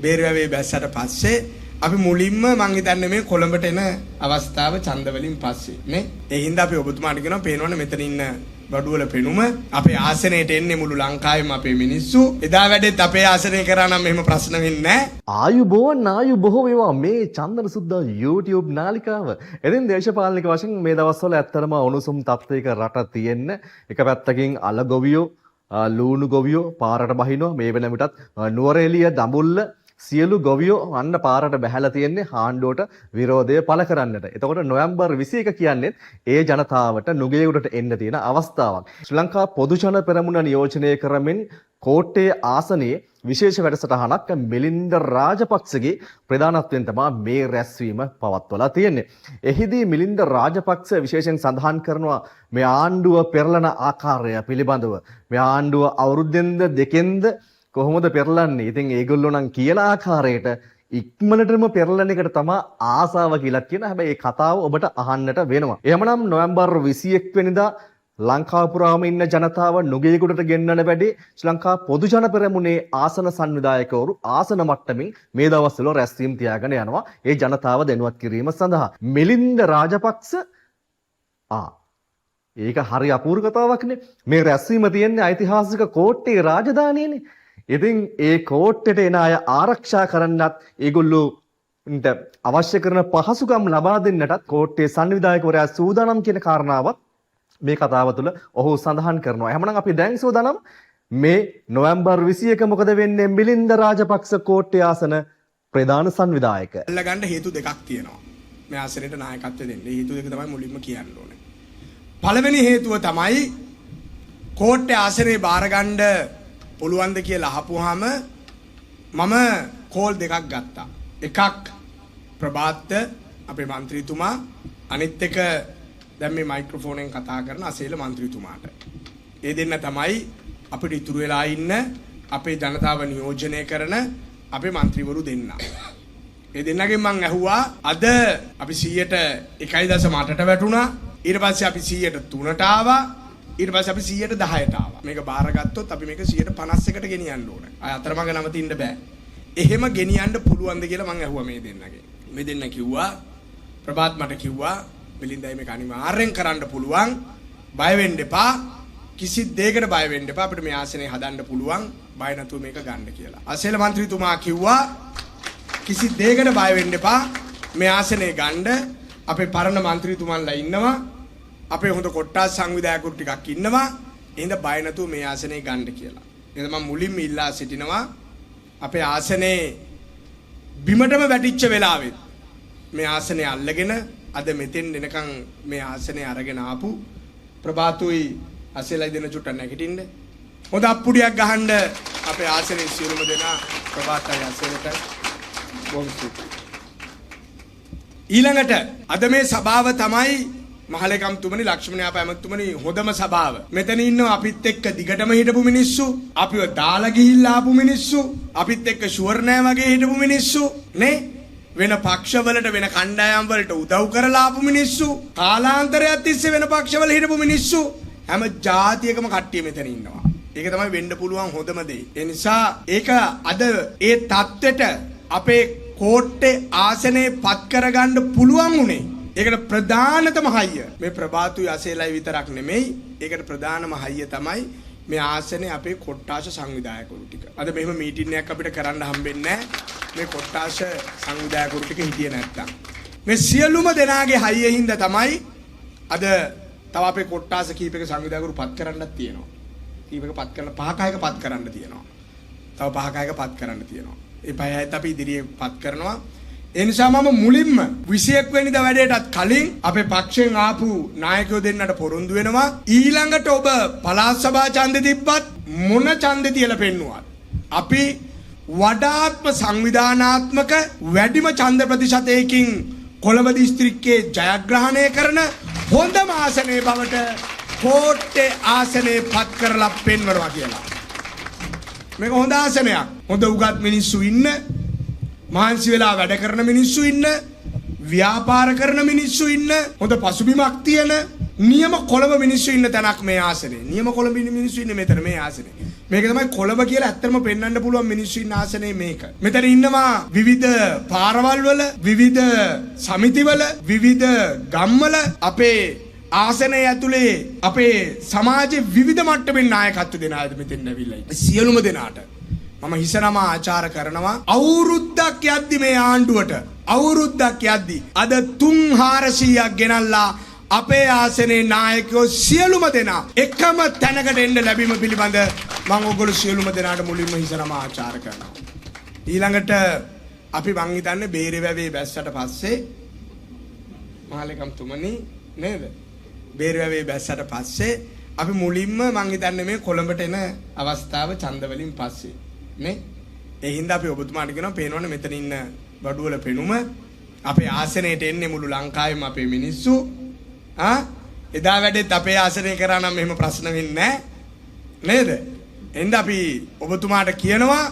බේරුවේ බැස්සට පස්සේ අපි මුලින්ම මං හිතන්නේ මේ කොළඹට එන අවස්ථාව ඡන්ද වලින් පස්සේ නේ. ඒ හින්දා අපි ඔබතුමාට කියනවා පේනවනේ මෙතන ඉන්න බඩුවල පෙනුම අපේ ආසනයට එන්නේ මුළු ලංකාවෙම අපේ මිනිස්සු. එදා වැඩෙත් අපේ ආසනය කරා නම් එහෙම ප්‍රශ්න වෙන්නේ නැහැ. ආයුබෝවන් වේවා මේ චන්දන සුද්දා YouTube නාලිකාව. ඉතින් දේශපාලනික වශයෙන් මේ දවස්වල ඇත්තටම උණුසුම් තත්ත්වයක රට තියෙන්න එක පැත්තකින් අල ගොවියෝ ලූණු ගොවියෝ පාරට බහිනවා. මේ වෙන විටත් නුවරඑළිය දඹුල්ල සියලු ගොවියෝ අන්න පාරට බැහැලා තියෙන්නේ ආණ්ඩුවට විරෝධය පළ කරන්නට. එතකොට නොවැම්බර් 21 කියන්නේ ඒ ජනතාවට නුගේගොඩට එන්න තියෙන අවස්ථාවක්. ශ්‍රී ලංකා පොදු ජන පෙරමුණ නියෝජනය කරමින් කෝට්ටේ ආසනයේ විශේෂ වැඩසටහනක් මිලින්ද රාජපක්ෂගේ ප්‍රධානත්වයෙන් තමයි මේ රැස්වීම පවත්වලා තියෙන්නේ. එහිදී මිලින්ද රාජපක්ෂ විශේෂයෙන් සඳහන් කරනවා මේ ආණ්ඩුව පෙරලන ආකාරය පිළිබඳව. මේ ආණ්ඩුව අවුරුද්දෙන්ද දෙකෙන්ද කොහොමද පෙරලන්නේ? ඉතින් ඒගොල්ලෝ නම් කියන ආකාරයට ඉක්මනටම පෙරලන එකට තමයි ආසාව කියලා කියන. හැබැයි මේ කතාව ඔබට අහන්නට වෙනවා. එහෙමනම් නොවැම්බර් 21 වෙනිදා ලංකාව පුරාම ඉන්න ජනතාව නුගේගොඩට ගෙන්නන වැඩි ශ්‍රී ලංකා පොදු ජන පෙරමුණේ ආසන සංවිධායකවරු ආසන මට්ටමින් මේ දවස්වල රැස්වීම් තියාගෙන යනවා. ඒ ජනතාව දැනුවත් කිරීම සඳහා. මිලින්ද රාජපක්ෂ ඒක හරි අපූර්ව කතාවක්නේ. මේ රැස්වීම තියෙන්නේ ඓතිහාසික කෝට්ටේ රාජධානියනේ. ඉතින් ඒ කෝට්ටේට එන අය ආරක්ෂා කරන්නත් ඒගොල්ලෝන්ට අවශ්‍ය කරන පහසුකම් ලබා දෙන්නටත් කෝට්ටේ සංවිධායකවරයා සූදානම් කියන කාරණාවත් මේ කතාව තුළ ඔහු සඳහන් කරනවා. එහෙමනම් අපි දැන් සූදානම් මේ නොවැම්බර් 21 මොකද වෙන්නේ මිලින්ද රාජපක්ෂ කෝට්ටේ ආසන ප්‍රධාන සංවිධායක. අල්ලගන්න හේතු දෙකක් තියෙනවා. මේ ආසනයට නායකත්වය දෙන්න. මේ හේතු දෙක තමයි මුලින්ම කියන්න ඕනේ. පළවෙනි හේතුව තමයි කෝට්ටේ ආසනේ බාරගන්න පුළුවන්ද කියලා අහපුවාම මම කෝල් දෙකක් ගත්තා. එකක් ප්‍රභාත් අපේ മന്ത്രിතුමා, අනිත් එක දැන් මේ මයික්‍රොෆෝනෙන් කතා කරන අසේල മന്ത്രിතුමාට. ඒ දෙන්න තමයි අපිට ඉතුරු වෙලා ඉන්න අපේ ජනතාව නියෝජනය කරන අපේ മന്ത്രിවරු දෙන්න. ඒ දෙන්නගෙන් මම ඇහුවා අද අපි 101.8ට වැටුණා. ඊට පස්සේ අපි 103ට ආවා. ඊට පස්සේ අපි 110ට ආවා. මේක බාරගත්තොත් අපි මේක 151ට ගෙනියන්න ඕන. අය අතරමඟ නවතින්න බෑ. එහෙම ගෙනියන්න පුළුවන්ද කියලා මම ඇහුවා මේ දෙන්නගෙන්. මේ දෙන්න කිව්වා ප්‍රභාත් මට කිව්වා මිලින්දයි මේක අනිවාර්යෙන් කරන්න පුළුවන්. බය වෙන්න එපා. කිසි දෙයකට බය වෙන්න එපා. අපිට මේ ආසනේ හදන්න පුළුවන්. බය නැතුව මේක ගන්න කියලා. අසේල മന്ത്രിතුමා කිව්වා කිසි දෙයකට බය වෙන්න එපා. මේ ආසනේ ගන්න අපේ පරණ മന്ത്രിතුමන්ලා ඉන්නවා. අපේ හොඳ කොට්ටාස් සංවිධායකවරු ටිකක් ඉන්නවා. එහෙනම් බය නැතුව මේ ආසනේ ගන්න කියලා. එහෙනම් මම මුලින්ම ඉල්ලා සිටිනවා අපේ ආසනේ බිමටම වැටිච්ච වෙලාවෙත් මේ ආසනේ අල්ලගෙන අද මෙතෙන් එනකන් මේ ආසනේ අරගෙන ආපු ප්‍රභාතුයි අසේලයි දෙන චුට්ටක් නැගිටින්න. හොඳ අප්පුඩියක් ගහන්න අපේ ආසනේ සියලුම දෙනා ප්‍රභාතයි අසේලට බොහොම ස්තුතියි. ඊළඟට අද මේ සභාව තමයි මහලේකම්තුමනි ලක්ෂ්මණ ඇමතුමනි හොඳම සභාව. මෙතන ඉන්නවා අපිත් එක්ක දිගටම හිටපු මිනිස්සු, අපිව දාලා ගිහිල්ලා ආපු මිනිස්සු, අපිත් එක්ක ෂුවර් නෑ වගේ හිටපු මිනිස්සු නේ. වෙන පක්ෂවලට වෙන කණ්ඩායම් වලට උදව් කරලා ආපු මිනිස්සු, කාලාන්තරයක් තිස්සේ වෙන පක්ෂවල හිටපු මිනිස්සු, හැම ජාතියකම කට්ටිය මෙතන ඉන්නවා. ඒක තමයි වෙන්න පුළුවන් හොඳම දේ. ඒ නිසා ඒක අද ඒ தත්වෙට අපේ කෝට්ටේ ආසනේ පත් කරගන්න පුළුවන් උනේ. ඒකට ප්‍රධානතම හයිය මේ ප්‍රභාතුයි අසේලයි විතරක් නෙමෙයි. ඒකට ප්‍රධානම හයිය තමයි මේ ආසනේ අපේ කොට්ටාශ සංවිධායකවරු ටික. අද මෙහෙම මීටින් එකක් අපිට කරන්න හම්බෙන්නේ නැහැ. මේ කොට්ටාශ සංවිධායකවරු ටික හිටියේ නැත්තම්. මේ සියලුම දෙනාගේ හයිය හින්දා තමයි අද තව අපේ කොට්ටාශ කීපයක සංවිධායකවරු පත් කරන්නත් තියෙනවා. කීපයක පත් කරන 5කයක පත් කරන්න තියෙනවා. තව 5කයක පත් කරන්න තියෙනවා. ඒ 5යිත් අපි ඉදිරියේ පත් කරනවා. ඒ නිසා මම මුලින්ම 21 වෙනිදා වැඩේටත් කලින් අපේ පක්ෂයෙන් ආපු නායකයෝ දෙන්නට පොරොන්දු වෙනවා ඊළඟට ඔබ පළාත් සභා ඡන්දෙ තිබ්බත් මොන ඡන්දෙ තියලා පෙන්නුවත් අපි වඩාත්ම සංවිධානාත්මක වැඩිම ඡන්ද ප්‍රතිශතයකින් කොළඹ දිස්ත්‍රික්කයේ ජයග්‍රහණය කරන හොඳම ආසනයේ බවට කෝට්ටේ ආසනය පත් කරලා පෙන්වනවා කියලා. මේක හොඳ ආසනයක්. හොඳ උගත් මිනිස්සු ඉන්න, මහන්සි වෙලා වැඩ කරන මිනිස්සු ඉන්න, ව්‍යාපාර කරන මිනිස්සු ඉන්න, හොඳ පසුබිමක් තියෙන, නියම කොළඹ මිනිස්සු ඉන්න තැනක් මේ ආසනේ. නියම කොළඹ මිනිස්සු ඉන්නේ මෙතන මේ ආසනේ. මේක තමයි කොළඹ කියලා ඇත්තටම පෙන්වන්න පුළුවන් මිනිස්සු ඉන්න ආසනේ මේක. මෙතන ඉන්නවා විවිධ පාරවල් වල, විවිධ සමිතිවල, විවිධ ගම්වල අපේ ආසනයේ ඇතුලේ අපේ සමාජයේ විවිධ මට්ටමේ නායකත්ව දෙන අය මෙතෙන් ඇවිල්ලා ඉන්නේ. සියලුම දෙනාට මම හිසනම ආචාර කරනවා අවුරුද්දක් යද්දි මේ ආණ්ඩුවට අවුරුද්දක් යද්දි අද 3-400ක් ගෙනල්ලා අපේ ආසනයේ නායකයෝ සියලුම දෙනා එකම තැනකට එන්න ලැබීම පිළිබඳ මම ඔයගොල්ලෝ සියලුම දෙනාට මුලින්ම හිසනම ආචාර කරනවා. ඊළඟට අපි මං හිතන්නේ බේරවැවේ බැස්සට පස්සේ මහලේකම්තුමනි නේද? බේරවැවේ බැස්සට පස්සේ අපි මුලින්ම මං හිතන්නේ මේ කොළඹට එන අවස්ථාව ඡන්ද වලින් පස්සේ නේ? ඒ හින්දා අපි ඔබතුමාට කියනවා පේනවනේ මෙතන ඉන්න බඩුවල පෙනුම අපේ ආසනයට එන්නේ මුළු ලංකාවෙම අපේ මිනිස්සු. එදා වැඩෙත් අපේ ආසනය කරා නම් මෙහෙම ප්‍රශ්න වෙන්නේ නේද? එහෙනම් අපි ඔබතුමාට කියනවා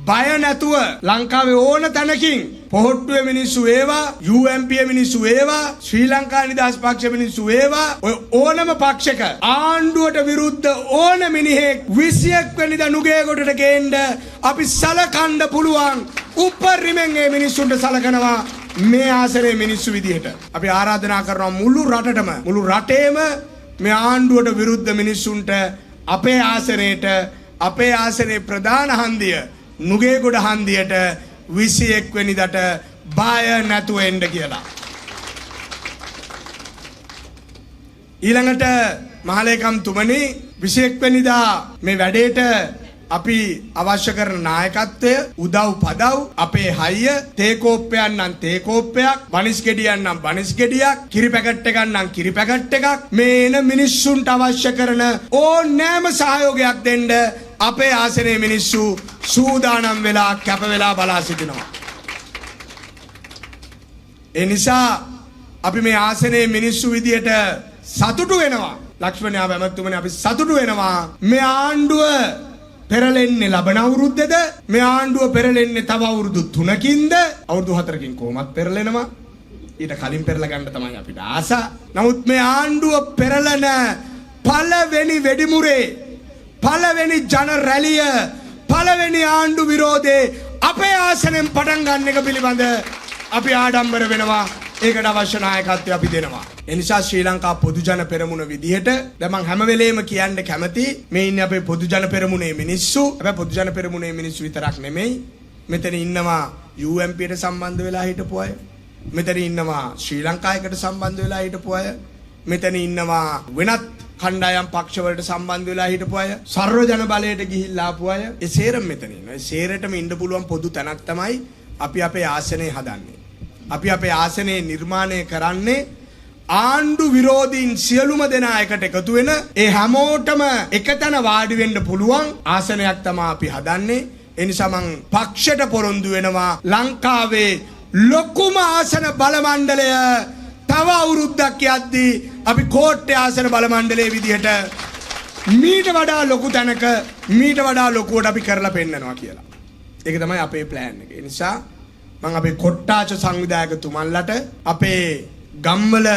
බය නැතුව ලංකාවේ ඕන තැනකින් පොහොට්ටුවේ මිනිස්සු ඒවා, UMP මිනිස්සු ඒවා, ශ්‍රී ලංකා නිදහස් පක්ෂ මිනිස්සු ඒවා, ඔය ඕනම පක්ෂක ආණ්ඩුවට විරුද්ධ ඕන මිනිහෙක් 21 වෙනිදා නුගේගොඩට ගේන්න අපි සලකන්න පුළුවන්. උපරිමෙන් මේ මිනිස්සුන්ට සලකනවා මේ ආසනයේ මිනිස්සු විදිහට. අපි ආරාධනා කරනවා මුළු රටටම, මුළු රටේම මේ ආණ්ඩුවට විරුද්ධ මිනිස්සුන්ට අපේ ආසනයේට, අපේ ආසනයේ ප්‍රධාන හන්දිය නුගේගොඩ හන්දියට 21 වෙනිදාට බය නැතුව එන්න කියලා. ඊළඟට මහලේකම්තුමනි 21 වෙනිදා මේ වැඩේට අපි අවශ්‍ය කරන නායකත්වය, උදව් පදව්, අපේ හයිය, තේකෝප්පයක් නම් තේකෝප්පයක්, බනිස් ගෙඩියක් නම් බනිස් ගෙඩියක්, කිරි පැකට් එකක් නම් කිරි පැකට් එකක්, මේ එන මිනිස්සුන්ට අවශ්‍ය කරන ඕනෑම සහයෝගයක් දෙන්න අපේ ආසනයේ මිනිස්සු සූදානම් වෙලා කැප වෙලා බලා සිටිනවා. ඒ නිසා අපි මේ ආසනයේ මිනිස්සු විදියට සතුටු වෙනවා. ලක්ෂ්මණයා බැමතුමනි අපි සතුටු වෙනවා මේ ආණ්ඩුව පෙරලෙන්නේ ලබන අවුරුද්දේද, මේ ආණ්ඩුව පෙරලෙන්නේ තව අවුරුදු 3කින්ද, අවුරුදු 4කින් කොහොමත් පෙරලෙනවා. ඊට කලින් පෙරලා ගන්න තමයි අපිට ආස. නමුත් මේ ආණ්ඩුව පෙරලන පළවෙනි වෙඩිමුරේ, පළවෙනි ජන රැළිය, පළවෙනි ආණ්ඩු විරෝධේ අපේ ආසනෙන් පටන් ගන්න එක පිළිබඳ අපි ආඩම්බර වෙනවා. ඒකට අවශ්‍ය නායකත්වය අපි දෙනවා. ඒ නිසා ශ්‍රී ලංකා පොදු ජන පෙරමුණ විදිහට දැන් මම හැම වෙලේම කියන්න කැමති මේ ඉන්නේ අපේ පොදු ජන පෙරමුණේ මිනිස්සු. හැබැයි පොදු ජන පෙරමුණේ මිනිස්සු විතරක් නෙමෙයි. මෙතන ඉන්නවා UMPට සම්බන්ධ වෙලා හිටපු අය. මෙතන ඉන්නවා ශ්‍රී ලංකායකට සම්බන්ධ වෙලා හිටපු අය. මෙතන ඉන්නවා වෙනත් කණ්ඩායම් පක්ෂවලට සම්බන්ධ වෙලා හිටපු අය. සර්ව ජන බලයට ගිහිල්ලා ආපු අය. ඒ සේරම මෙතන ඉන්නවා. ඒ සේරටම ඉන්න පුළුවන් පොදු තැනක් තමයි අපි අපේ ආසනේ හදන්නේ. අපි අපේ ආසනේ නිර්මාණය කරන්නේ ආණ්ඩු විරෝධීන් සියලුම දෙනා එකට එකතු වෙන, ඒ හැමෝටම එකතැන වාඩි වෙන්න පුළුවන් ආසනයක් තමයි අපි හදන්නේ. ඒ නිසා මං පක්ෂයට පොරොන්දු වෙනවා ලංකාවේ ලොකුම ආසන බල මණ්ඩලය තව අවුරුද්දක් යද්දී අපි කෝට්ටේ ආසන බල මණ්ඩලයේ විදිහට මීට වඩා ලොකු තැනක මීට වඩා ලොකුවට අපි කරලා පෙන්නනවා කියලා. ඒක තමයි අපේ ප්ලෑන් එක. ඒ නිසා මම අපේ කොට්ටාච සංවිධායකතුමන්ලට, අපේ ගම්වල,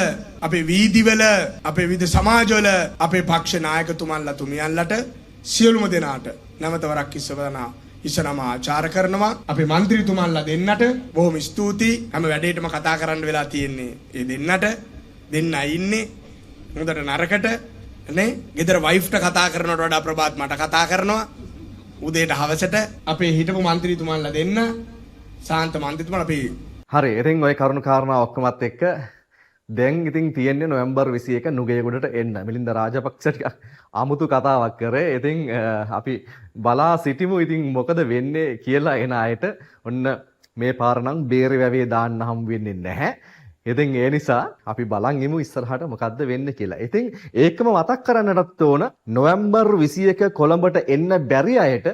අපේ වීදිවල, අපේ විවිධ සමාජවල අපේ පක්ෂ නායකතුමන්ලා තුමියන්ලට සියලුම දෙනාට නැවත වරක් ඉස්සනම ආචාර කරනවා. අපේ മന്ത്രിතුමන්ලා දෙන්නට බොහොම ස්තුතියි. හැම වැඩේටම කතා කරන්න වෙලා තියෙන්නේ ඒ දෙන්නට. දෙන්න ඉන්නේ හොඳට නරකට නේ. ගෙදර වයිෆ්ට කතා කරනවට වඩා ප්‍රභාත් මට කතා කරනවා. උදේට හවසට අපේ හිටපු മന്ത്രിතුමන්ලා දෙන්න සාන්ත මන්ත්‍රීතුමා අපි හරි. ඉතින් ওই කරුණු කාරණා ඔක්කොමත් එක්ක දැන් ඉතින් තියෙන්නේ නොවැම්බර් 21 නුගේගොඩට එන්න. මිලින්ද රාජපක්ෂ ටික 아무තු කතාවක් කරේ. ඉතින් අපි බලා සිටිමු ඉතින් මොකද වෙන්නේ කියලා. එන අයට ඔන්න මේ පාර නම් බේරවැවේ දාන්න හම් වෙන්නේ නැහැ. ඉතින් ඒ නිසා අපි බලන් ඉමු ඉස්සරහට මොකද්ද වෙන්නේ කියලා. ඉතින් ඒකම මතක් කරන්නටත් ඕන නොවැම්බර් 21 කොළඹට එන්න බැරි අයට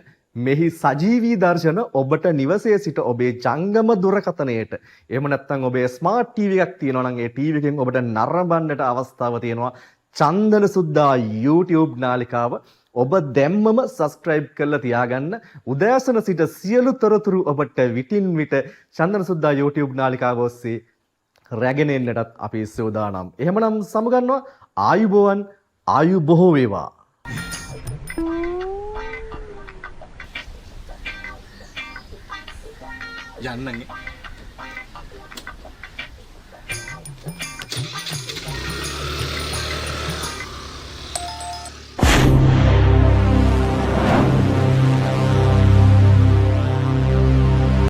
මෙහි සජීවී දර්ශන ඔබට නිවසේ සිට ඔබේ ජංගම දුරකථනයට, එහෙම නැත්නම් ඔබේ ස්මාර්ට් ටීවී එකක් තියෙනවා නම් ඒ ටීවී එකෙන් ඔබට නරඹන්නට අවස්ථාව තියෙනවා. චන්දන සුද්දා YouTube නාලිකාව ඔබ දැම්මම subscribe කරලා තියාගන්න. උදෑසන සිට සියලු තොරතුරු ඔබට විටින් විට චන්දන සුද්දා YouTube නාලිකාව ඔස්සේ රැගෙන එන්නටත් අපි සූදානම්. එහෙමනම් සමගන්නවා ආයුබෝවන්, ආයු බොහෝ වේවා. යන්නගේ